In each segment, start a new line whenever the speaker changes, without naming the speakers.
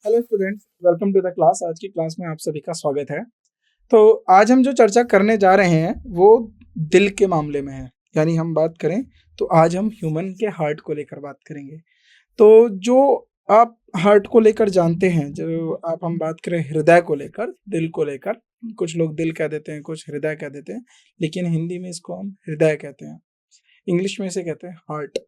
Hello students, welcome to the class. आज की class में आप सभी का स्वागत है। तो आज हम जो चर्चा करने जा रहे हैं वो दिल के मामले में है। यानी हम बात करें तो आज हम ह्यूमन के हार्ट को लेकर बात करेंगे। तो जो आप हार्ट को लेकर जानते हैं, जो आप हम बात करें हृदय को लेकर, दिल को लेकर, कुछ लोग दिल कह देते हैं, कुछ हृदय कह देते हैं, लेकिन हिंदी में इसको हम हृदय कहते हैं, इंग्लिश में इसे कहते हैं हार्ट।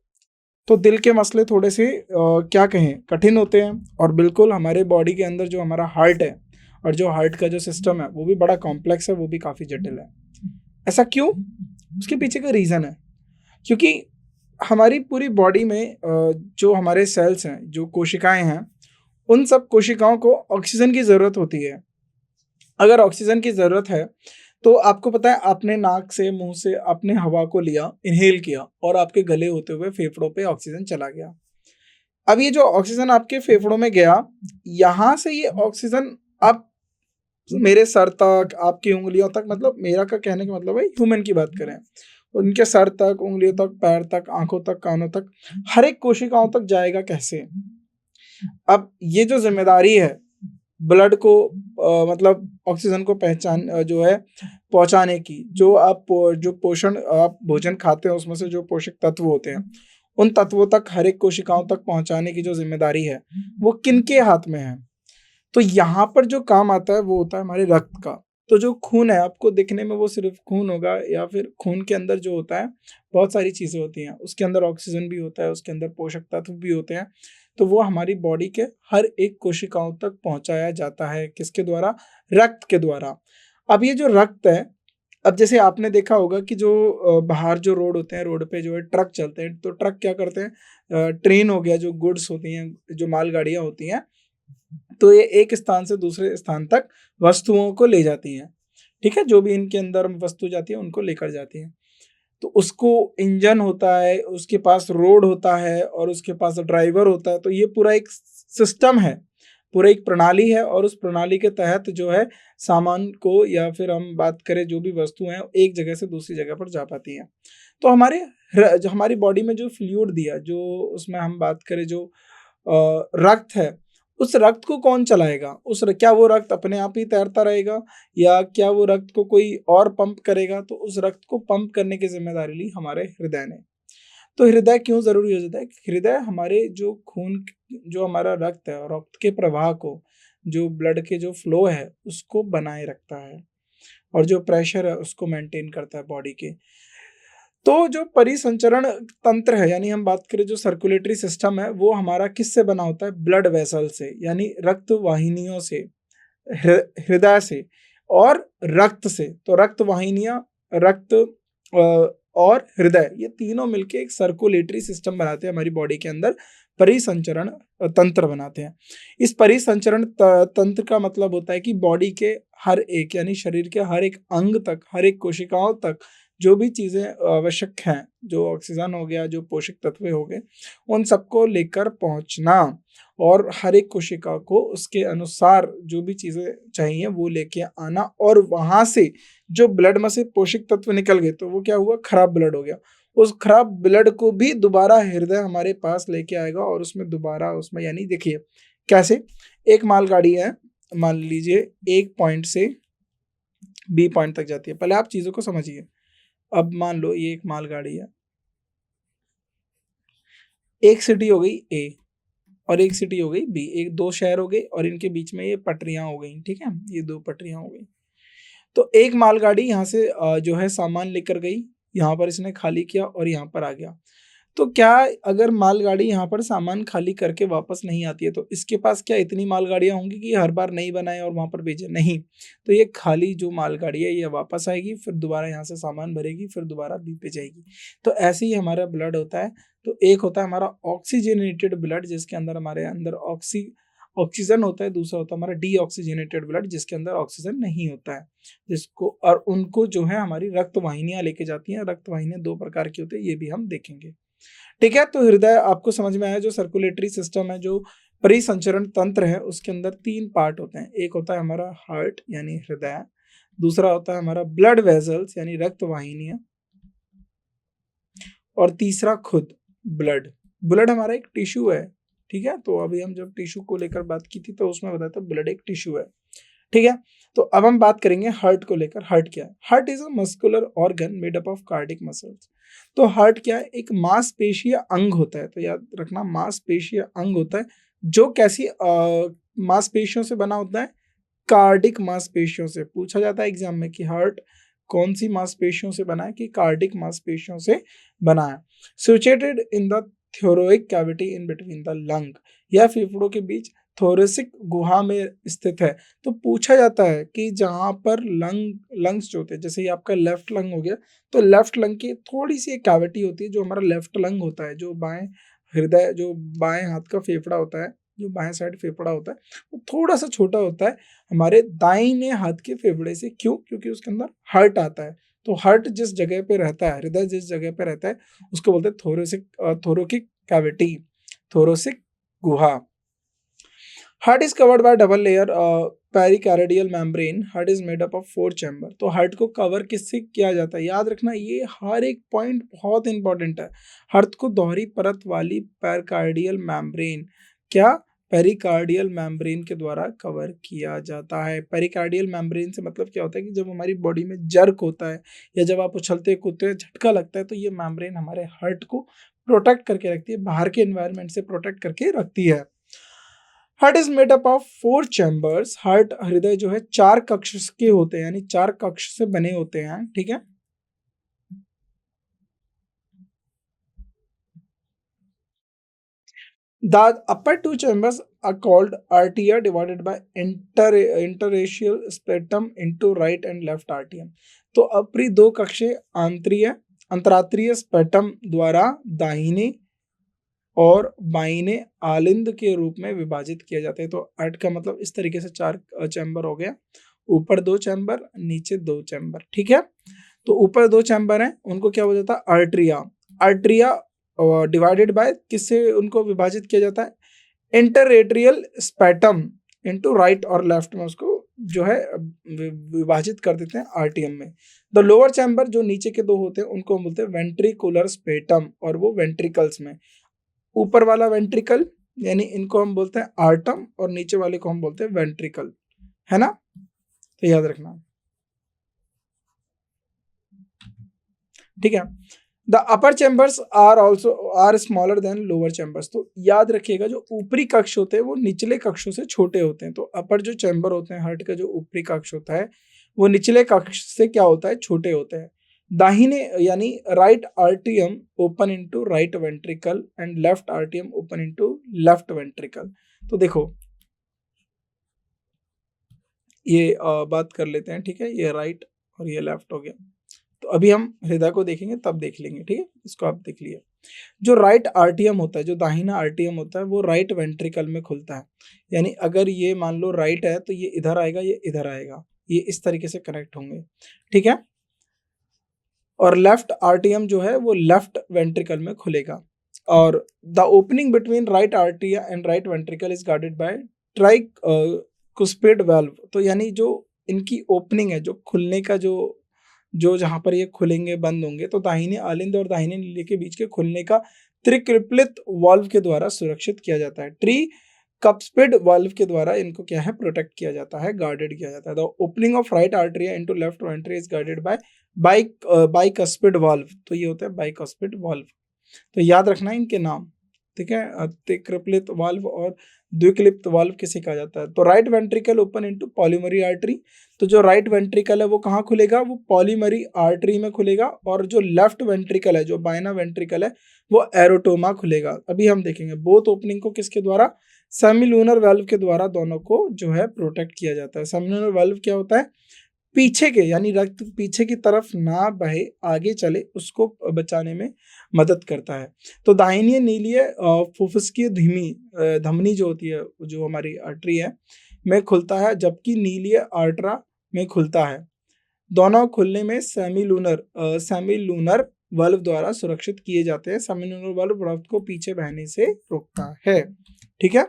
तो दिल के मसले थोड़े से क्या कहें, कठिन होते हैं। और बिल्कुल हमारे बॉडी के अंदर जो हमारा हार्ट है और जो हार्ट का जो सिस्टम है वो भी बड़ा कॉम्प्लेक्स है, वो भी काफ़ी जटिल है। ऐसा क्यों? उसके पीछे का रीज़न है क्योंकि हमारी पूरी बॉडी में जो हमारे सेल्स हैं, जो कोशिकाएं हैं, उन सब कोशिकाओं को ऑक्सीजन की ज़रूरत होती है। अगर ऑक्सीजन की ज़रूरत है तो आपको पता है, आपने नाक से, मुंह से आपने हवा को लिया, इनहेल किया और आपके गले होते हुए फेफड़ों पे ऑक्सीजन चला गया। अब ये जो ऑक्सीजन आपके फेफड़ों में गया, यहाँ से ये ऑक्सीजन आप मेरे सर तक, आपकी उंगलियों तक, मतलब मेरा का कहने का मतलब है ह्यूमन की बात करें, उनके सर तक, उंगलियों तक, पैर तक, आंखों तक, कानों तक, हर एक कोशिकाओं तक जाएगा कैसे? अब ये जो जिम्मेदारी है ब्लड को मतलब ऑक्सीजन को जो है पहुंचाने की, जो पोषण आप भोजन खाते हैं उसमें से जो पोषक तत्व होते हैं, उन तत्वों तक, हर एक कोशिकाओं तक पहुंचाने की जो जिम्मेदारी है वो किनके हाथ में है? तो यहाँ पर जो काम आता है वो होता है हमारे रक्त का। तो जो खून है, आपको दिखने में वो सिर्फ खून होगा, या फिर खून के अंदर जो होता है बहुत सारी चीज़ें होती हैं, उसके अंदर ऑक्सीजन भी होता है, उसके अंदर पोषक तत्व भी होते हैं। तो वो हमारी बॉडी के हर एक कोशिकाओं तक पहुंचाया जाता है, किसके द्वारा? रक्त के द्वारा। अब ये जो रक्त है, अब जैसे आपने देखा होगा कि जो बाहर जो रोड होते हैं, रोड पे जो है ट्रक चलते हैं, तो ट्रक क्या करते हैं, ट्रेन हो गया, जो गुड्स होती हैं, जो मालगाड़ियाँ होती हैं, तो ये एक स्थान से दूसरे स्थान तक वस्तुओं को ले जाती हैं। ठीक है, जो भी इनके अंदर वस्तु जाती है उनको लेकर जाती हैं। तो उसको इंजन होता है, उसके पास रोड होता है और उसके पास ड्राइवर होता है। तो ये पूरा एक सिस्टम है, पूरा एक प्रणाली है, और उस प्रणाली के तहत जो है सामान को, या फिर हम बात करें जो भी वस्तु हैं, एक जगह से दूसरी जगह पर जा पाती हैं। तो जो हमारी बॉडी में जो फ्लूइड दिया, जो उसमें हम बात करें जो रक्त है, उस रक्त को कौन चलाएगा? क्या वो रक्त अपने आप ही तैरता रहेगा, या क्या वो रक्त को कोई और पंप करेगा? तो उस रक्त को पंप करने की जिम्मेदारी ली हमारे हृदय ने। तो हृदय क्यों जरूरी हो जाता है? हृदय हमारे जो खून, जो हमारा रक्त है और रक्त के प्रवाह को, जो ब्लड के जो फ्लो है उसको बनाए रखता है, और जो प्रेशर है उसको मेंटेन करता है बॉडी के। तो जो परिसंचरण तंत्र है, यानी हम बात करें जो सर्कुलेटरी सिस्टम है, वो हमारा किससे बना होता है? ब्लड वेसल से, यानी रक्त वाहिनियों से, हृदय से और रक्त से। तो रक्त वाहिनियां, रक्त और हृदय, ये तीनों मिलके एक सर्कुलेटरी सिस्टम बनाते हैं हमारी बॉडी के अंदर, परिसंचरण तंत्र बनाते हैं। इस परिसंचरण तंत्र का मतलब होता है कि बॉडी के हर एक, यानी शरीर के हर एक अंग तक, हर एक कोशिकाओं तक जो भी चीज़ें आवश्यक हैं, जो ऑक्सीजन हो गया, जो पोषक तत्व हो गए, उन सबको लेकर पहुंचना, और हर एक कोशिका को उसके अनुसार जो भी चीज़ें चाहिए वो लेके आना, और वहाँ से जो ब्लड में से पोषक तत्व निकल गए तो वो क्या हुआ? खराब ब्लड हो गया। उस खराब ब्लड को भी दोबारा हृदय हमारे पास लेके आएगा, और उसमें दोबारा, उसमें यानी देखिए कैसे, एक मालगाड़ी है, मान लीजिए एक पॉइंट से बी पॉइंट तक जाती है। पहले आप चीज़ों को समझिए। अब मान लो ये एक मालगाड़ी है, एक सिटी हो गई ए और एक सिटी हो गई बी, एक दो शहर हो गए और इनके बीच में ये पटरियां हो गई। ठीक है, ये दो पटरियां हो गई। तो एक मालगाड़ी यहाँ से जो है सामान लेकर गई, यहाँ पर इसने खाली किया और यहाँ पर आ गया। तो क्या, अगर मालगाड़ी यहाँ पर सामान खाली करके वापस नहीं आती है तो इसके पास क्या इतनी मालगाड़ियाँ होंगी कि हर बार नई बनाए और वहाँ पर भेजे? नहीं। तो ये खाली जो मालगाड़ी है ये वापस आएगी, फिर दोबारा यहाँ से सामान भरेगी, फिर दोबारा बी पे जाएगी। तो ऐसे ही हमारा ब्लड होता है। तो एक होता है हमारा ऑक्सीजनेटेड ब्लड, जिसके अंदर हमारे अंदर ऑक्सीजन होता है। दूसरा होता है हमारा डीऑक्सीजनेटेड ब्लड, जिसके अंदर ऑक्सीजन नहीं होता है, जिसको, और उनको जो है हमारी रक्त वाहिनियां लेके जाती हैं। रक्त वाहिनियां दो प्रकार की होती है, ये भी हम देखेंगे। ठीक है, तो हृदय आपको समझ में आया। जो सर्कुलेटरी सिस्टम है, जो परिसंचरण तंत्र है, उसके अंदर तीन पार्ट होते हैं। एक होता है हमारा हार्ट यानी हृदय, दूसरा होता है हमारा ब्लड वेसल्स यानी रक्त वाहिनियां, और तीसरा खुद ब्लड। ब्लड हमारा एक टिश्यू है, ठीक है। तो अभी हम जब टिश्यू को लेकर बात की थी तो उसमें बताया था ब्लड एक टिश्यू है, ठीक है। तो अब हम बात करेंगे हार्ट को लेकर। हार्ट क्या है? Heart is a muscular organ made up of cardiac muscles. तो हार्ट क्या है? एक मांसपेशीय अंग होता है। तो याद रखना, मांसपेशीय अंग होता है जो कैसी मांसपेशियों से बना होता है? कार्डिक मांसपेशियों से। पूछा जाता है एग्जाम में कि हार्ट कौन सी मांसपेशियों से बना है, कि कार्डिक मांसपेशियों से बना है। Situated in the thoracic cavity in between the lung, यह फेफड़ों के बीच थोरेसिक गुहा में स्थित है। तो पूछा जाता है कि जहां पर लंग्स जो होते हैं, जैसे ये आपका लेफ्ट लंग हो गया, तो लेफ्ट लंग की थोड़ी सी एक कैविटी होती है जो हमारा लेफ्ट लंग होता है, जो बाएं हृदय, जो बाएं हाथ का फेफड़ा होता है, जो बाएं साइड फेफड़ा होता है, वो थोड़ा सा छोटा होता है हमारे दाहिने हाथ के फेफड़े से। क्यों? क्योंकि उसके अंदर हार्ट आता है। तो हार्ट जिस जगह पे रहता है, हृदय जिस जगह पे रहता है, उसको बोलते हैं थोरोसिक कैविटी, थोरोसिक गुहा। Heart is covered by double layer pericardial membrane. Heart is made up of 4 chamber. तो हार्ट को कवर किससे किया जाता है? याद रखना, ये हर एक पॉइंट बहुत इंपॉर्टेंट है। हार्ट को दोहरी परत वाली पेरिकार्डियल मेम्ब्रेन, क्या? पेरिकार्डियल मेम्ब्रेन के द्वारा कवर किया जाता है। पेरिकार्डियल मेम्ब्रेन से मतलब क्या होता है कि जब हमारी बॉडी में जर्क होता है या जब आप उछलते कूदते झटका लगता है, तो ये मेम्ब्रेन हमारे हार्ट को प्रोटेक्ट करके रखती है, बाहर के एनवायरनमेंट से प्रोटेक्ट करके रखती है। Heart is made up of 4 chambers. Heart, हृदय जो है 4 कक्ष के होते हैं, यानी 4 कक्ष से बने होते हैं, ठीक है। The upper 2 chambers are called arteria, divided by interstitial septum into right and left atrium. तो ऊपरी 2 कक्षे आंतरीय अंतरात्रीय स्पेटम द्वारा दाहिने और बाइने आलिंद के रूप में विभाजित किया जाता है। तो आर्ट का मतलब इस तरीके से 4 चैम्बर हो गया, ऊपर 2 चैम्बर, नीचे 2 चैम्बर, ठीक है। तो ऊपर 2 चैम्बर हैं, उनको क्या हो जाता है? आर्ट्रिया। आर्ट्रिया डिवाइडेड बाय किससे उनको विभाजित किया जाता है? इंटरएट्रियल स्पेटम इनटू राइट और लेफ्ट में उसको जो है विभाजित कर देते हैं आरटीएम में। द लोअर चैम्बर, जो नीचे के 2 होते हैं, उनको हम बोलते हैं वेंट्रिकुलर स्पेटम, और वो वेंट्रिकल्स में। ऊपर वाला वेंट्रिकल, यानी इनको हम बोलते हैं आर्टम, और नीचे वाले को हम बोलते हैं वेंट्रिकल, है ना। तो याद रखना, ठीक है। The upper chambers are smaller than lower chambers. तो याद रखिएगा, जो ऊपरी कक्ष होते हैं वो निचले कक्षों से छोटे होते हैं। तो अपर जो चैम्बर होते हैं, हार्ट का जो ऊपरी कक्ष होता है, वो निचले कक्ष से क्या होता है? छोटे होते हैं। दाहिने यानी right आर्टियम open into right ventricle and left आर्टियम open into left ventricle. तो देखो, ये बात कर लेते हैं, ठीक है। ये राइट और ये लेफ्ट हो गया। तो अभी हम हृदय को देखेंगे, तब देख लेंगे, ठीक है। इसको आप देख लिए। जो राइट आर्टियम होता है, जो दाहिना आर्टियम होता है, वो राइट वेंट्रिकल में खुलता है। यानी अगर ये मान लो राइट है, तो ये इधर आएगा, ये इधर आएगा, ये इस तरीके से कनेक्ट होंगे, ठीक है। और लेफ्ट आर्टियम जो है वो लेफ्ट वेंट्रिकल में खुलेगा। और द ओपनिंग बिटवीन राइट आर्टिया and right ventricle is guarded by tricuspid valve. तो यानी जो इनकी ओपनिंग है, जो खुलने का जो जो जहां पर ये खुलेंगे बंद होंगे, तो दाहिने आलिंद और दाहिने नीले के बीच के खुलने का त्रिक्रिप्लित वाल्व के द्वारा सुरक्षित किया जाता है। ट्री कपस्पिड वाल्व के द्वारा इनको क्या है? प्रोटेक्ट किया जाता है, गार्डेड किया जाता है। The opening of right atria into left ventricle is guarded by bicuspid valve. तो ये होता है बाइकस्पिड वाल्व। तो याद रखना इनके नाम, ठीक है। त्रिक्रिप्लित वाल्व और द्विक्लिप्त वाल्व किसे कहा जाता है? तो right ventricle open into pulmonary artery. तो जो राइट वेंट्रिकल है वो कहाँ खुलेगा? वो पॉलीमरी आर्टरी में खुलेगा। और जो लेफ्ट वेंट्रिकल है, जो बाइना वेंट्रिकल है, वो एरोटोमा खुलेगा। अभी हम देखेंगे बोथ ओपनिंग को किसके द्वारा? सेमिलूनर वाल्व के द्वारा दोनों को जो है प्रोटेक्ट किया जाता है। सेमिलूनर वाल्व क्या होता है? पीछे के, यानी रक्त पीछे की तरफ ना बहे, आगे चले, उसको बचाने में मदद करता है। तो दाहिनी नीलीय फुफ्फुसकीय धमनी जो होती है, जो हमारी आर्टरी है, में खुलता है, जबकि नीलीय आर्टरा में खुलता है। दोनों खुलने में सेमिलूनर वाल्व द्वारा सुरक्षित किए जाते हैं। सेमिलूनर वाल्व रक्त को पीछे बहने से रोकता है, ठीक है।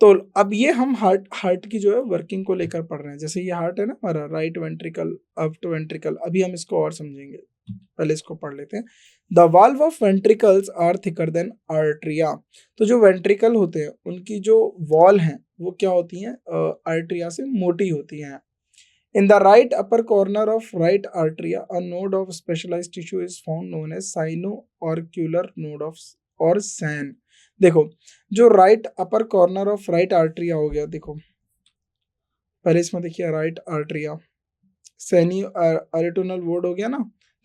तो अब ये हम हार्ट की जो है वर्किंग को लेकर पढ़ रहे हैं। जैसे ये हार्ट है ना हमारा, राइट वेंट्रिकल, लेफ्ट वेंट्रिकल। अभी हम इसको और समझेंगे। पहले इसको पढ़ लेते हैं। The valve of ventricles are thicker than atria. तो जो वेंट्रिकल होते हैं उनकी जो वॉल हैं वो क्या होती हैं, आर्टरिया से मोटी होती हैं। In the right upper corner of right arteria, a node of specialized tissue is found known as sino-auricular node of or SAN। देखो जो right upper corner of right atria हो गया, देखो पहले इसमें देखिए right atria, sinoatrial node हो गया ना,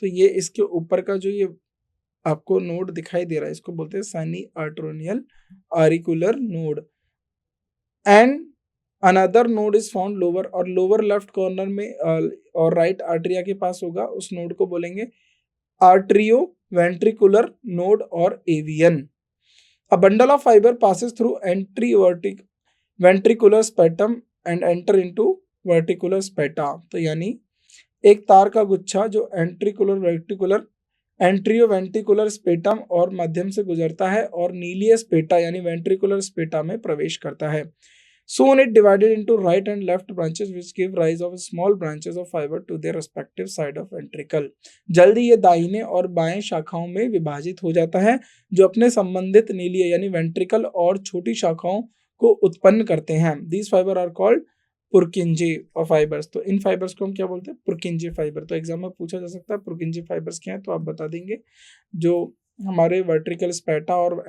तो ये इसके ऊपर का जो ये आपको नोड दिखाई दे रहा है इसको बोलते हैं sinoatrial auricular node. And another node is found lower, और लोअर लेफ्ट कॉर्नर में और राइट आर्टरिया के पास होगा, उस नोड को बोलेंगे आर्टरियो वेंट्रिकुलर नोड और AVN. A bundle of fibre passes through interventricular septum and enter into ventricular septa. तो यानी एक तार का गुच्छा जो एंट्रियो वेंट्रिकुलर स्पेटम और मध्यम से गुजरता है और नीलीय स्पेटा यानी वेंट्रिकुलर स्पेटा में प्रवेश करता है। Soon it divided into right and left branches which give rise of small branches of fiber to their respective side of ventricle। जल्दी ये दाहिने और बाएं शाखाओं में विभाजित हो जाता है जो अपने संबंधित नीलीय यानी वेंट्रिकल और छोटी शाखाओं को उत्पन्न करते हैं। These fiber are called पुरकिंजे fibres. तो इन फाइबर्स को हम क्या बोलते हैं, पुरकिंजे फाइबर। तो एग्जाम में पूछा जा सकता है पुरकिंजे फाइबर्स क्या है, तो आप बता देंगे जो हमारे वर्टिकल स्पेटा और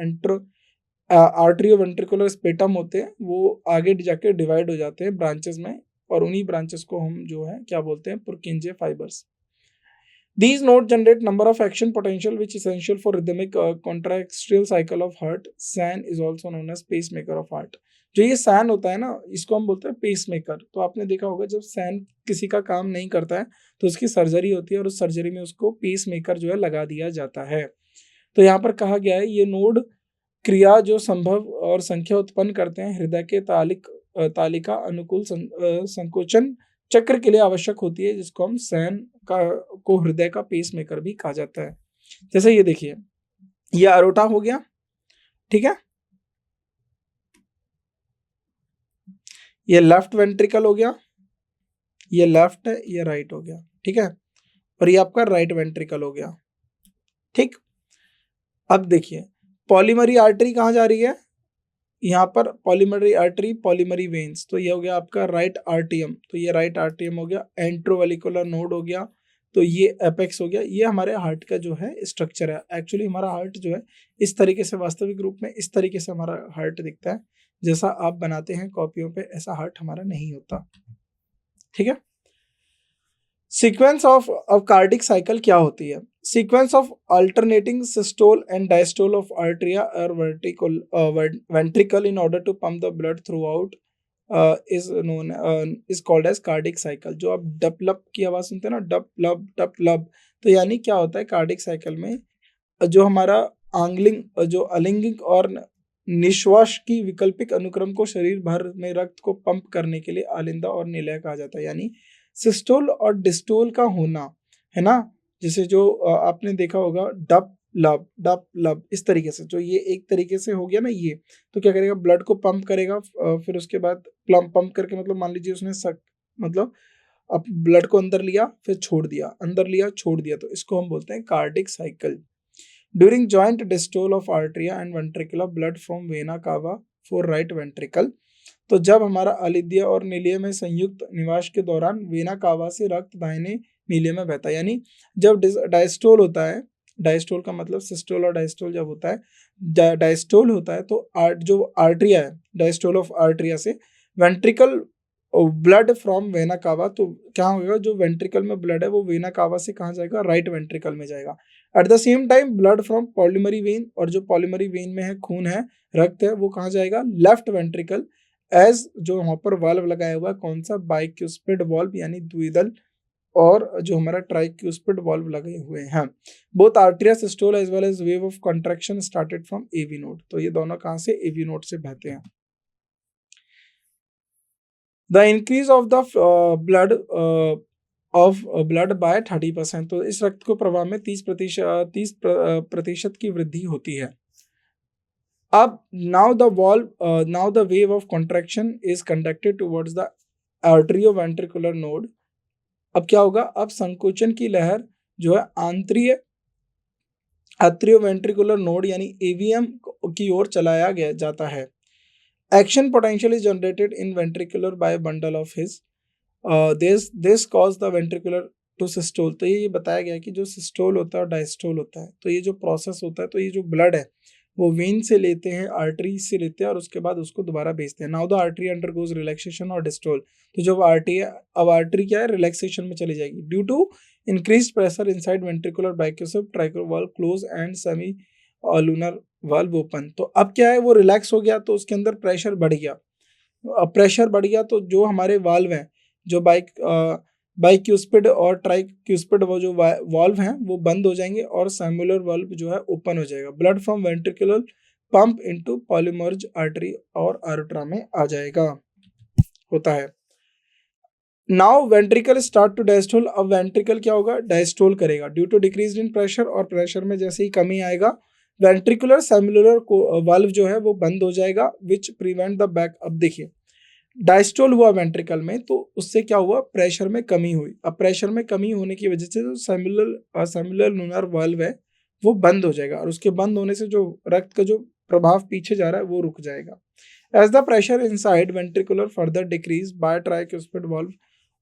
आर्टरियो वेंट्रिकुलर स्पेटम होते हैं वो आगे जाके डिवाइड हो जाते हैं ब्रांचेस में, और उन्हीं ब्रांचेस को हम जो है क्या बोलते हैं, पुरकिंजे fibres. These nodes generate number of action potential which is essential for rhythmic contractile cycle of heart। SAN is also known as pacemaker of heart। जो ये SAN होता है ना, इसको हम बोलते हैं पेसमेकर। तो आपने देखा होगा जब SAN किसी का काम नहीं करता है तो उसकी सर्जरी होती है और उस सर्जरी में उसको पेसमेकर जो है लगा दिया जाता है। तो यहाँ पर कहा गया है ये नोड क्रिया जो संभव और संख्या उत्पन्न करते हैं हृदय के तालिका अनुकूल संकोचन चक्र के लिए आवश्यक होती है, जिसको हम सैन को हृदय का पेसमेकर भी कहा जाता है। जैसे ये देखिए, ये अरोटा हो गया, ठीक है, ये लेफ्ट वेंट्रिकल हो गया, ये लेफ्ट है, ये राइट हो गया, ठीक है, और ये आपका राइट वेंट्रिकल हो गया, ठीक। अब देखिए पॉलीमरी आर्टरी कहाँ जा रही है, यहाँ पर पॉलीमरी आर्टरी, पॉलीमरी वेन्स। तो ये हो गया आपका राइट आर्टियम, तो ये राइट आर्टियम हो गया, एंट्रोवेलिकुलर नोड हो गया, तो ये एपेक्स हो गया। ये हमारे हार्ट का जो है स्ट्रक्चर है। एक्चुअली हमारा हार्ट जो है इस तरीके से, वास्तविक रूप में इस तरीके से हमारा हार्ट दिखता है, जैसा आप बनाते हैं कॉपियों पे ऐसा हार्ट हमारा नहीं होता, ठीक है। सीक्वेंस ऑफ कार्डिक साइकिल क्या होती है, sequence of alternating systole and diastole of atria और ventricle in order to pump the blood throughout is called as cardiac cycle. जो आप डप लब की आवाज सुनते हैं ना, डप लब, तो यानी क्या होता है कार्डिक साइकिल में जो हमारा जो अलिंगिक और निश्वास की वैकल्पिक अनुक्रम को शरीर भर में रक्त को पंप करने के लिए आलिंदा और निलय कहा जाता है। यानी सिस्टोल और डिस्टोल का होना है ना, जैसे जो आपने देखा होगा डप लब इस तरीके से, जो ये एक तरीके से हो गया ना, ये तो क्या करेगा, ब्लड को पंप करेगा, फिर उसके बाद पंप करके मतलब मान लीजिए उसने मतलब अब ब्लड को अंदर लिया फिर छोड़ दिया, अंदर लिया छोड़ दिया, तो इसको हम बोलते हैं cardiac cycle. During joint diastole of atria and ventricular blood from vena cava for right ventricle. तो जब हमारा अलिद्य और नीलिय में संयुक्त निवास के दौरान वेना कावा से रक्त दाहिने नीलिय में बहता है। यानी जब डायस्टोल होता है, डायस्टोल का मतलब सिस्टोल और डायस्टोल जब होता है, डायस्टोल होता है तो जो आर्टरिया है, डायस्टोल ऑफ आर्टरिया से वेंट्रिकल ब्लड फ्रॉम वेना कावा, तो क्या होगा, जो वेंट्रिकल में ब्लड है वो वेना कावा से कहाँ जाएगा, राइट वेंट्रिकल में जाएगा। At the same time blood from pulmonary vein, और जो पॉलीमरी वेन में है खून है, रक्त है, वो कहाँ जाएगा, लेफ्ट वेंट्रिकल, एज जो वहां पर वाल्व लगाया हुआ है कौन सा, बाइक्यूस्पिड वाल्व यानी द्विदल, और जो हमारा ट्राइक्यूस्पिड वाल्व लगे हुए हैं। Both atria systole as well as wave of contraction started from AV node. तो ये दोनों कहां से, एवी नोड से बहते हैं। The increase of the blood bye 30%। तो इस रक्त को प्रवाह में 30% की वृद्धि होती है। अब now the wave of contraction is conducted towards the arterioventricular node। अब क्या होगा, अब संकोचन की लहर जो है आंतरिक एट्रियोवेंट्रिकुलर नोड यानी एवीएम की ओर चलाया गया जाता है। Action potential is generated in ventricular by bundle of His this cause the ventricular to systole. तो ये बताया गया कि जो सिस्टोल होता है और डायस्टोल होता है, तो ये जो प्रोसेस होता है, तो ये जो ब्लड है वो वेन से लेते हैं, आर्टरी से लेते हैं और उसके बाद उसको दोबारा भेजते हैं। Now the artery undergoes relaxation और डिस्टोल। तो जो आर्टरी है, अब आर्टरी क्या है, रिलैक्सेशन में चली जाएगी due to increased pressure inside ventricular bicuspid tricuspid valve close and semilunar valve open. तो अब क्या है, वो रिलैक्स हो गया तो उसके अंदर प्रेशर बढ़ गया। अब प्रेशर बढ़ गया तो जो हमारे वाल्व हैं, जो बाइक्यूस्पिड और ट्राइक्यूस्पिड वो जो वाल्व हैं वो बंद हो जाएंगे और सेम्युलर वाल्व जो है ओपन हो जाएगा। Blood from ventricular pump into pulmonary artery और आर्टरा में आ जाएगा, होता है। Now ventricle start to diastole. अब वेंट्रिकल क्या होगा, डायस्टोल करेगा due to decrease in pressure, और प्रेशर में जैसे ही कमी आएगा वेंट्रिकुलर सेम्युलर वाल्व जो है वो बंद हो जाएगा, विच प्रिवेंट द बैक। अब देखिए डायस्टोल हुआ वेंट्रिकल में तो उससे क्या हुआ, प्रेशर में कमी हुई। अब प्रेशर में कमी होने की वजह से जो सेम्युलर लूनर वाल्व है वो बंद हो जाएगा, और उसके बंद होने से जो रक्त का जो प्रभाव पीछे जा रहा है वो रुक जाएगा। As the pressure inside ventricular further decrease by tricuspid valve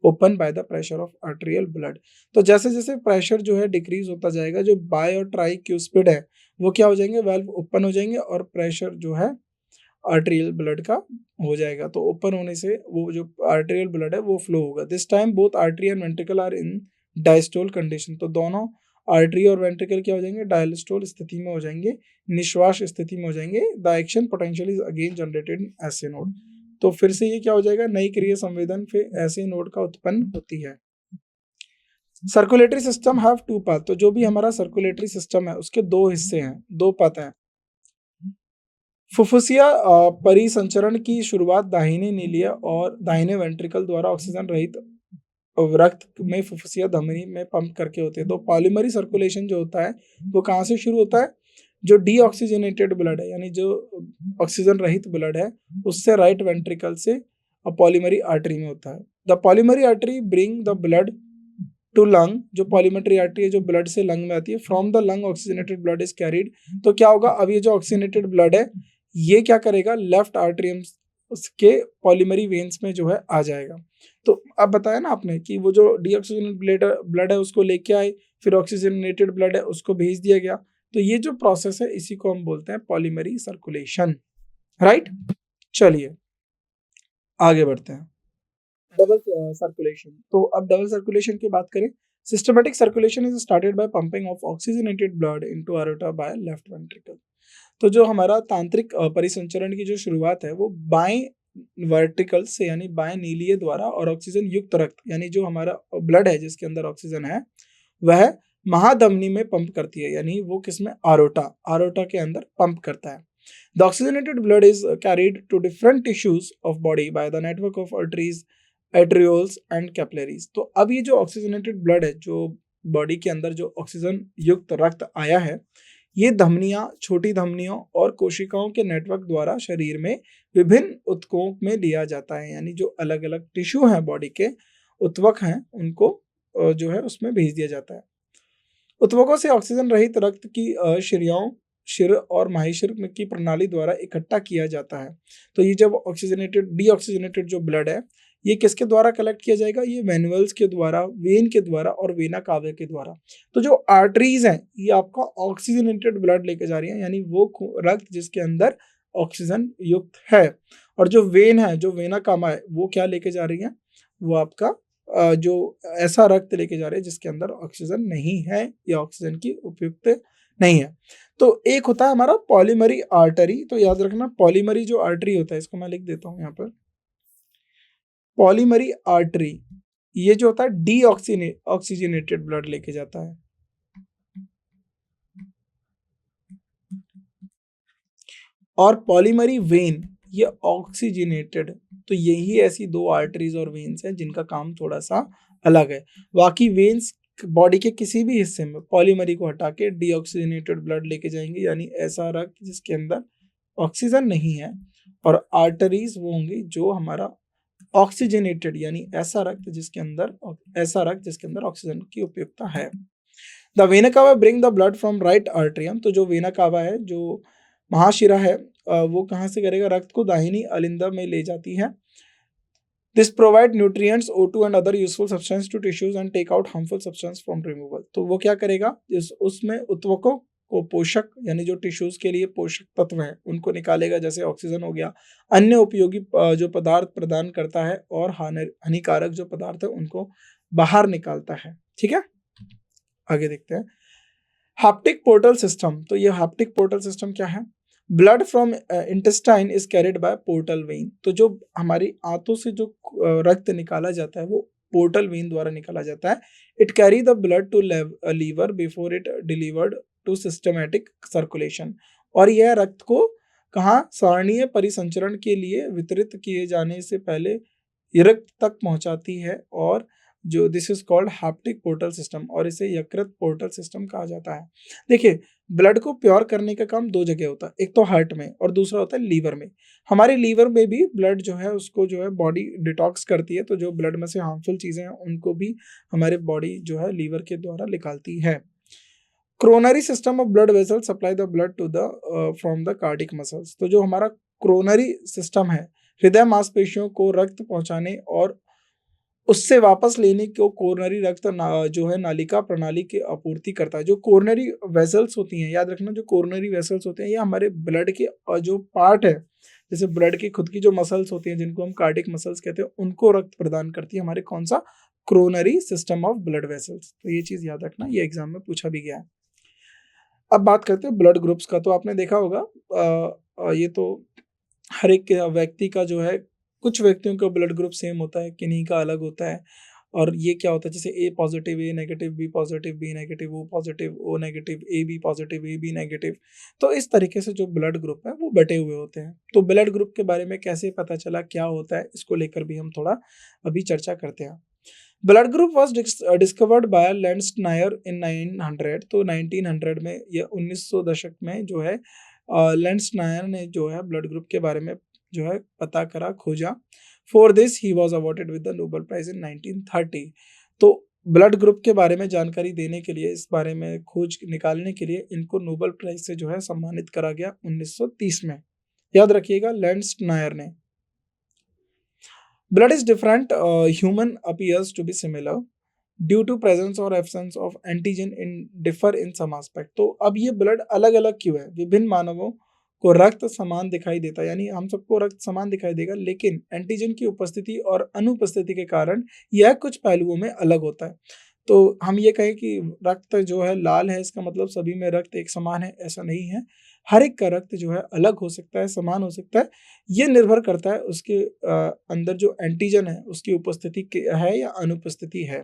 open by the pressure of arterial blood. तो जैसे जैसे प्रेशर जो है डिक्रीज होता जाएगा, जो बाय और ट्राइक्यूस्पिड है वो क्या हो जाएंगे, वाल्व ओपन हो जाएंगे और प्रेशर जो है आर्टेरियल ब्लड का हो जाएगा। तो ओपन होने से वो जो आर्टेरियल ब्लड है वो फ्लो होगा। This time both artery and ventricle are in diastole condition. तो दोनों आर्टरी और वेंट्रिकल क्या हो जाएंगे, डायस्टोल स्थिति में हो जाएंगे, निश्वास स्थिति में हो जाएंगे। The action potential is again generated in SA node. तो फिर से ये क्या हो जाएगा, नई क्रिया संवेदन फिर एसए नोड का उत्पन्न होती है। Circulatory system have two path. तो जो भी हमारा सर्कुलेटरी सिस्टम है उसके दो हिस्से हैं, दो पथ हैं। फुफ्फुसिया परिसंचरण की शुरुआत दाहिने नीलिया और दाहिने वेंट्रिकल द्वारा ऑक्सीजन रहित रक्त में फुफ्फुसिया धमनी में पंप करके होते हैं। तो पॉलीमरी सर्कुलेशन जो होता है वो कहाँ से शुरू होता है, जो डीऑक्सीजनेटेड ब्लड है यानी जो ऑक्सीजन रहित ब्लड है उससे राइट वेंट्रिकल से पॉलीमरी आर्टरी में होता है। The pulmonary artery bring the blood to lung. जो पॉलीमेट्री आर्टरी है जो ब्लड से लंग में आती है। From the lung oxygenated blood is carried. तो क्या होगा, अब ये जो ऑक्सीजनेटेड ब्लड है ये क्या करेगा, लेफ्ट आर्टरियम के पॉलीमरी वेन्स में जो है आ जाएगा। तो अब बताया ना आपने कि वो जो डीऑक्सीजनेटेड ब्लड है उसको लेके आए, फिर ऑक्सीजनेटेड ब्लड है उसको भेज दिया गया। तो ये जो प्रोसेस है इसी को हम बोलते हैं पॉलीमरी सर्कुलेशन, राइट। चलिए आगे बढ़ते हैं। Double circulation. तो अब डबल सर्कुलेशन की बात करें, systematic circulation is started by pumping of oxygenated blood into aorta by left ventricle. तो जो हमारा तांत्रिक परिसंचरण की जो शुरुआत है वो बाएं वर्टिकल से यानी बाएं नीलिये द्वारा और ऑक्सीजन युक्त रक्त यानी जो हमारा ब्लड है जिसके अंदर ऑक्सीजन है वह महाधमनी में पंप करती है, यानी वो किसमें, आरोटा के अंदर पंप करता है। The oxygenated blood is carried to different tissues of body by the network of arteries, arterioles and capillaries। तो अब ये जो ऑक्सीजनेटेड ब्लड है, जो बॉडी के अंदर जो ऑक्सीजन युक्त रक्त आया है, ये धमनियां, छोटी धमनियों और कोशिकाओं के नेटवर्क द्वारा शरीर में विभिन्न उत्तकों में लिया जाता है, यानी जो अलग अलग टिश्यू हैं बॉडी के उत्तवक हैं उनको जो है उसमें भेज दिया जाता है। उत्तवकों से ऑक्सीजन रहित रक्त की शिराओं, शिर और माहेश्वर की प्रणाली द्वारा इकट्ठा किया जाता है। तो ये जब ऑक्सीजनेटेड डीऑक्सीजनेटेड जो ब्लड है ये किसके द्वारा कलेक्ट किया जाएगा, ये वेन्युल्स के द्वारा, वेन के द्वारा और वेना कावा के द्वारा। तो जो आर्टरीज हैं ये आपका ऑक्सीजनेटेड ब्लड लेके जा रही है, यानी वो रक्त जिसके अंदर ऑक्सीजन युक्त है। और जो वेन है, जो वेना कावा है, वो क्या लेके जा रही है, वो आपका जो ऐसा रक्त लेके जा रहे हैं जिसके अंदर ऑक्सीजन नहीं है या ऑक्सीजन की उपयुक्त नहीं है। तो एक होता है हमारा पॉलीमरी आर्टरी। तो याद रखना पॉलीमरी जो आर्टरी होता है, इसको मैं लिख देता हूं यहाँ पर, पॉलीमरी आर्टरी ये जो होता है ऑक्सीजनेटेड ब्लड लेके जाता है। और पॉलीमरी वेन ये ऑक्सीजनेटेड। तो यही ऐसी दो आर्टरीज और वेन्स हैं जिनका काम थोड़ा सा अलग है। बाकी वेन्स बॉडी के किसी भी हिस्से में पॉलीमरी को हटा के डीऑक्सीजनेटेड ब्लड लेके जाएंगे, यानी ऐसा रक्त जिसके अंदर ऑक्सीजन नहीं है। और आर्टरीज वो होंगी जो हमारा ऑक्सीजनेटेड यानी ऐसा रक्त जिसके अंदर ऑक्सीजन की उपयुक्तता है। The vena cava bring the blood from right atrium, तो जो वेना कावा है, जो महाशिरा है, वो कहाँ से करेगा, रक्त को दाहिनी अलिंदा में ले जाती है। This provide nutrients O2 and other useful substance to tissues and take out harmful substance from removal. तो वो क्या करेगा, उसमें उत्तकों को पोषक यानी जो टिश्यूज के लिए पोषक तत्व हैं उनको निकालेगा, जैसे ऑक्सीजन हो गया, अन्य उपयोगी जो पदार्थ प्रदान करता है, और हानिकारक जो पदार्थ है उनको बाहर निकालता है। ठीक है, आगे देखते हैं। हैप्टिक पोर्टल सिस्टम, तो ये हैप्टिक पोर्टल सिस्टम क्या है, blood from intestine is carried by portal vein, तो जो हमारी आंतों से जो रक्त निकाला जाता है वो पोर्टल वेन द्वारा निकाला जाता है। It carry the blood to liver before it delivered to systematic circulation, और यह रक्त को कहाँ, सारणीय परिसंचरण के लिए वितरित किए जाने से पहले रक्त तक पहुंचाती है, और जो this is called hepatic portal system, और इसे यकृत पोर्टल सिस्टम कहा जाता है। देखिए, ब्लड को प्योर करने का काम दो जगह होता है, एक तो हार्ट में और दूसरा होता है लीवर में। हमारे लीवर में भी ब्लड जो है उसको जो है बॉडी डिटॉक्स करती है, तो जो ब्लड में से हार्मफुल चीजें हैं उनको भी हमारे बॉडी जो है लीवर के द्वारा निकालती है। Coronary system of blood vessel supply the blood to the from the cardiac muscles, तो जो हमारा क्रोनरी सिस्टम है, हृदय मांसपेशियों को रक्त पहुंचाने और उससे वापस लेने को कोरोनरी रक्त जो है नालिका प्रणाली की आपूर्ति करता है। जो कोरोनरी वेसल्स होती हैं, याद रखना, जो कोरोनरी वेसल्स होते हैं ये हमारे ब्लड के जो पार्ट है, जैसे ब्लड की खुद की जो मसल्स होती हैं जिनको हम कार्डिक मसल्स कहते हैं, उनको रक्त प्रदान करती है हमारे कौन सा, coronary system of blood vessels. तो ये चीज याद रखना, ये एग्जाम में पूछा भी गया है। अब बात करते हैं ब्लड ग्रुप्स का। तो आपने देखा होगा ये तो हर एक व्यक्ति का जो है, कुछ व्यक्तियों का ब्लड ग्रुप सेम होता है, किन्हीं का अलग होता है। और ये क्या होता है, जैसे A positive, A negative, B positive, B negative, O positive, O negative, A B positive, A B negative. तो इस तरीके से जो ब्लड ग्रुप है वो बटे हुए होते हैं। तो ब्लड ग्रुप के बारे में कैसे पता चला, क्या होता है, इसको लेकर भी हम थोड़ा अभी चर्चा करते हैं। Blood group was discovered by Landsteiner in 1900, तो 1900 में या 1900 दशक में जो है लेंस्टनायर ने जो है ब्लड ग्रुप के बारे में जो है पता करा, खोजा। For this he was awarded with the Nobel prize in 1930। तो ब्लड ग्रुप के बारे में जानकारी देने के लिए, इस बारे में खोज निकालने के लिए इनको नोबेल प्राइज से जो है सम्मानित करा गया 1930 में। याद रखिएगा, लेंस्टनायर ने। Blood is different. Human appears to be similar due to presence or absence of antigen in differ in some aspect. तो अब ये ब्लड अलग अलग क्यों है? विभिन्न मानवों को रक्त समान दिखाई देता है, यानी हम सबको रक्त समान दिखाई देगा, लेकिन एंटीजन की उपस्थिति और अनुपस्थिति के कारण यह कुछ पहलुओं में अलग होता है। तो हम ये कहें कि रक्त जो है लाल है, इसका मतलब सभी में रक्त एक समान है, ऐसा नहीं है। हर एक का रक्त जो है अलग हो सकता है, समान हो सकता है। ये निर्भर करता है उसके अंदर जो एंटीजन है उसकी उपस्थिति है या अनुपस्थिति है।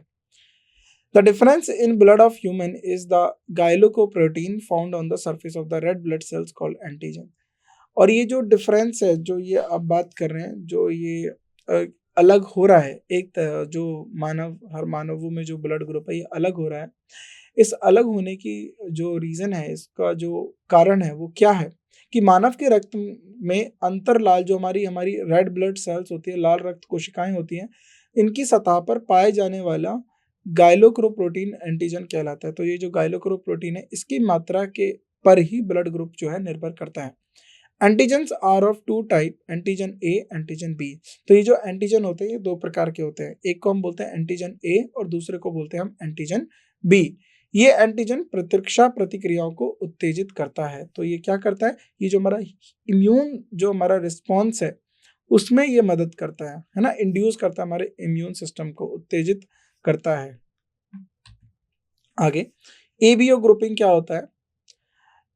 The difference in blood of human is the glycoprotein found on the surface of the red blood cells called antigen. और ये जो डिफरेंस है, जो ये आप बात कर रहे हैं, जो ये अलग हो रहा है, एक जो हर मानवों में जो ब्लड ग्रुप है ये अलग हो रहा है। इस अलग होने की जो रीजन है, इसका जो कारण है वो क्या है, कि मानव के रक्त में अंतरलाल, जो हमारी हमारी रेड ब्लड सेल्स होती है, लाल रक्त कोशिकाएं होती हैं, इनकी सतह पर पाए जाने वाला गायलोक्रोप्रोटीन एंटीजन कहलाता है। तो ये जो गायलोक्रोप्रोटीन है, इसकी मात्रा के पर ही ब्लड ग्रुप जो है निर्भर करता है। Antigens are of two type, antigen A, antigen B. तो ये जो एंटीजन होते हैं ये दो प्रकार के होते हैं, एक को हम बोलते हैं एंटीजन ए और दूसरे को बोलते हैं हम एंटीजन बी। ये एंटीजन प्रतिरक्षा प्रतिक्रियाओं को उत्तेजित करता है। तो ये क्या करता है, ये जो हमारा इम्यून, जो हमारा रिस्पॉन्स है उसमें ये मदद करता है ना, इंड्यूस करता है, हमारे इम्यून सिस्टम को उत्तेजित करता है। आगे एबीओ ग्रुपिंग क्या होता है?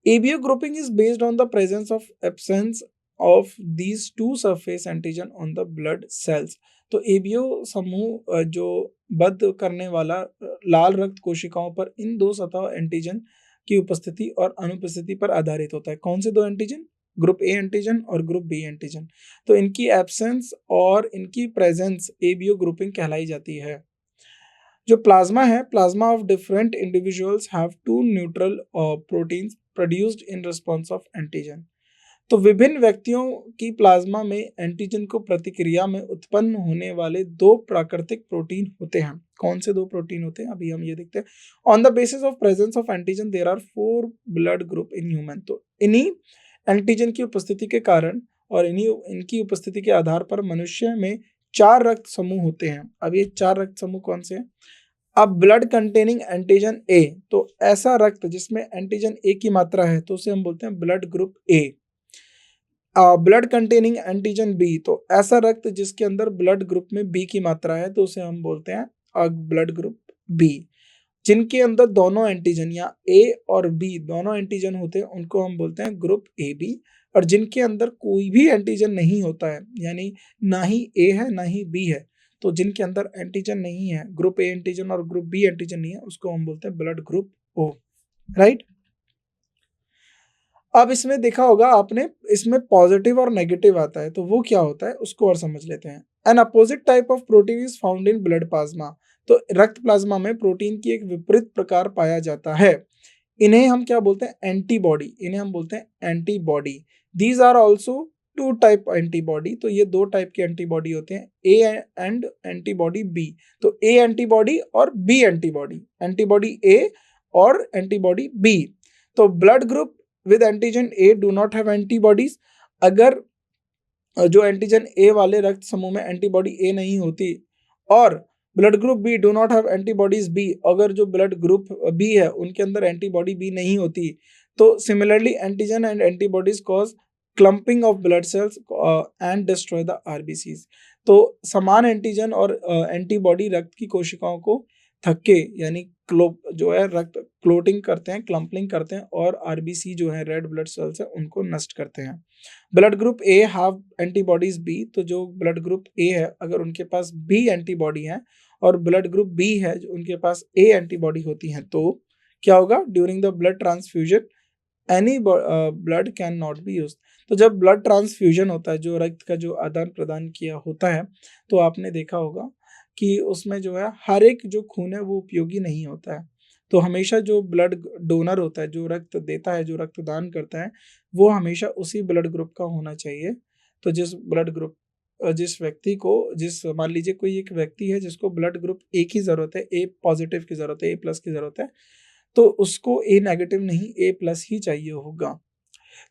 ABO grouping is based on the presence of absence of these two surface antigen on the blood cells. तो ABO समूह जो बद्ध करने वाला लाल रक्त कोशिकाओं पर इन दो सतह एंटीजन की उपस्थिति और अनुपस्थिति पर आधारित होता है। कौन से दो एंटीजन? ग्रुप ए एंटीजन और ग्रुप बी एंटीजन। तो इनकी एब्सेंस और इनकी प्रेजेंस ABO ग्रुपिंग कहलाई जाती है। जो प्लाज्मा है, plasma of different individuals have two neutral proteins produced in response of antigen. तो विभिन्न व्यक्तियों की प्लाज्मा में एंटीजन को प्रतिक्रिया में उत्पन्न होने वाले 2 प्राकृतिक प्रोटीन होते हैं। कौन से 2 प्रोटीन होते हैं, अभी हम ये देखते हैं। On the basis of presence of antigen there are 4 blood group in human. तो इन्हीं एंटीजन की उपस्थिति के कारण और इनकी उपस्थिति के आधार पर मनुष्य में 4 रक्त समूह होते हैं। अब ये 4 रक्त समूह कौन से हैं? अब ब्लड कंटेनिंग एंटीजन ए, तो ऐसा रक्त जिसमें एंटीजन ए की मात्रा है तो उसे हम बोलते हैं blood group A. Blood containing antigen B, तो ऐसा रक्त जिसके अंदर ब्लड ग्रुप में बी की मात्रा है तो उसे हम बोलते हैं ब्लड ग्रुप बी। जिनके अंदर दोनों एंटीजन या ए और बी दोनों एंटीजन होते हैं उनको हम बोलते हैं ग्रुप ए बी। और जिनके अंदर कोई भी एंटीजन नहीं होता है, यानी ना ही ए है ना ही बी है, तो जिनके अंदर एंटीजन नहीं है, ग्रुप ए एंटीजन और ग्रुप बी एंटीजन नहीं है, उसको हम बोलते हैं ब्लड ग्रुप ओ। राइट। अब इसमें देखा होगा आपने, इसमें पॉजिटिव और नेगेटिव आता है, तो वो क्या होता है उसको और समझ लेते हैं। N opposite type of protein is found in blood plasma. तो रक्त प्लाज्मा में प्रोटीन की एक विपरीत प्रकार पाया जाता है। इन्हें हम क्या बोलते हैं? एंटीबॉडी। इन्हें हम बोलते हैं antibody. These are also 2 type antibody. तो ये 2 टाइप की एंटीबॉडी होते हैं, ए एंड एंटीबॉडी बी। तो ए एंटीबॉडी और बी एंटीबॉडी, एंटीबॉडी ए और एंटीबॉडी बी। तो blood group with antigen A do not have antibodies. अगर जो एंटीजन ए वाले रक्त समूह में एंटीबॉडी ए नहीं होती और blood group B do not have antibodies B, अगर जो ब्लड ग्रुप बी है उनके अंदर एंटीबॉडी बी नहीं होती, तो similarly antigen and antibodies cause clumping of blood cells and destroy the RBCs. तो समान एंटीजन और एंटीबॉडी रक्त की कोशिकाओं को थक्के यानी जो है रक्त क्लोटिंग करते हैं, क्लम्पलिंग करते हैं और आरबीसी जो है रेड ब्लड सेल्स है उनको नष्ट करते हैं। Blood group A have antibodies B. तो जो ब्लड ग्रुप ए है अगर उनके पास बी एंटीबॉडी है और ब्लड ग्रुप बी है उनके पास ए एंटीबॉडी होती है, तो क्या होगा? During the blood transfusion any blood can not be use. तो जब ब्लड ट्रांसफ्यूजन होता है, जो रक्त का जो आदान प्रदान किया होता है, तो आपने देखा होगा कि उसमें जो है हर एक जो खून है वो उपयोगी नहीं होता है। तो हमेशा जो ब्लड डोनर होता है, जो रक्त देता है, जो रक्तदान करता है, वो हमेशा उसी ब्लड ग्रुप का होना चाहिए। तो जिस व्यक्ति को, मान लीजिए कोई एक व्यक्ति है जिसको ब्लड ग्रुप ए की ज़रूरत है, ए पॉजिटिव की ज़रूरत है, ए प्लस की ज़रूरत है, तो उसको ए नेगेटिव नहीं ए प्लस ही चाहिए होगा।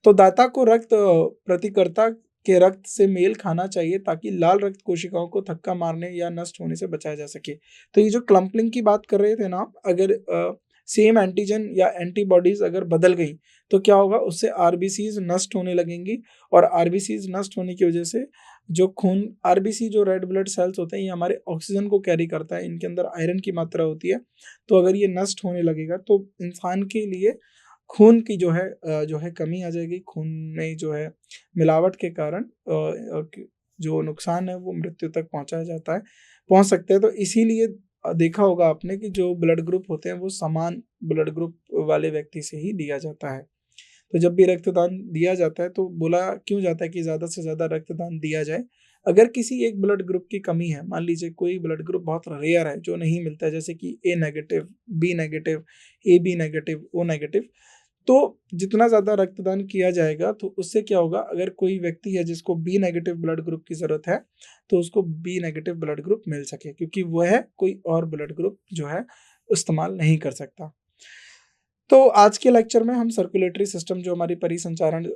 तो दाता को रक्त प्रतिकर्ता के रक्त से मेल खाना चाहिए ताकि लाल रक्त कोशिकाओं को धक्का मारने या नष्ट होने से बचाया जा सके। तो ये जो क्लम्पलिंग की बात कर रहे थे ना, अगर सेम एंटीजन या एंटीबॉडीज अगर बदल गई तो क्या होगा? उससे आरबीसीज नष्ट होने लगेंगी और आरबीसीज नष्ट होने की वजह से जो खून, आरबीसी जो रेड ब्लड सेल्स होते हैं ये हमारे ऑक्सीजन को कैरी करता है, इनके अंदर आयरन की मात्रा होती है। तो अगर ये नष्ट होने लगेगा तो इंसान के लिए खून की जो है कमी आ जाएगी। खून में जो है मिलावट के कारण जो नुकसान है वो मृत्यु तक पहुंच सकते हैं। तो इसीलिए देखा होगा आपने कि जो ब्लड ग्रुप होते हैं वो समान ब्लड ग्रुप वाले व्यक्ति से ही दिया जाता है। तो जब भी रक्तदान दिया जाता है तो बोला क्यों जाता है कि ज़्यादा से ज़्यादा रक्तदान दिया जाए। अगर किसी एक ब्लड ग्रुप की कमी है, मान लीजिए कोई ब्लड ग्रुप बहुत रेयर है जो नहीं मिलता है, जैसे कि A negative, B negative, A B negative, O negative, तो जितना ज़्यादा रक्तदान किया जाएगा तो उससे क्या होगा? अगर कोई व्यक्ति है जिसको बी नेगेटिव ब्लड ग्रुप की ज़रूरत है तो उसको बी नेगेटिव ब्लड ग्रुप मिल सके, क्योंकि वह कोई और ब्लड ग्रुप जो है इस्तेमाल नहीं कर सकता। तो आज के लेक्चर में हम सर्कुलेटरी सिस्टम, जो हमारी परिसंचारण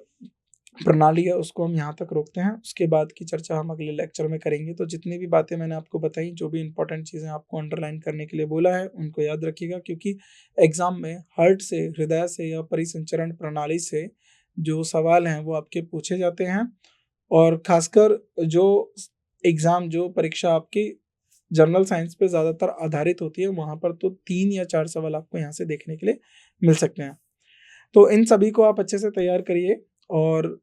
प्रणाली है, उसको हम यहाँ तक रोकते हैं। उसके बाद की चर्चा हम अगले लेक्चर में करेंगे। तो जितनी भी बातें मैंने आपको बताई, जो भी इंपॉर्टेंट चीज़ें आपको अंडरलाइन करने के लिए बोला है, उनको याद रखिएगा, क्योंकि एग्जाम में हार्ट से, हृदय से या परिसंचरण प्रणाली से जो सवाल हैं वो आपके पूछे जाते हैं। और खासकर जो परीक्षा आपकी जनरल साइंस पे ज़्यादातर आधारित होती है, वहाँ पर तो 3 या 4 सवाल आपको यहाँ से देखने के लिए मिल सकते हैं। तो इन सभी को आप अच्छे से तैयार करिए और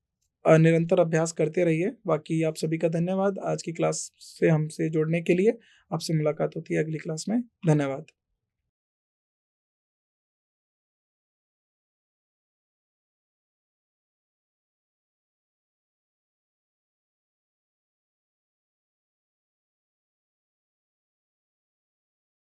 निरंतर अभ्यास करते रहिए। बाकी आप सभी का धन्यवाद आज की क्लास से हमसे जुड़ने के लिए। आपसे मुलाकात होती है अगली क्लास में। धन्यवाद।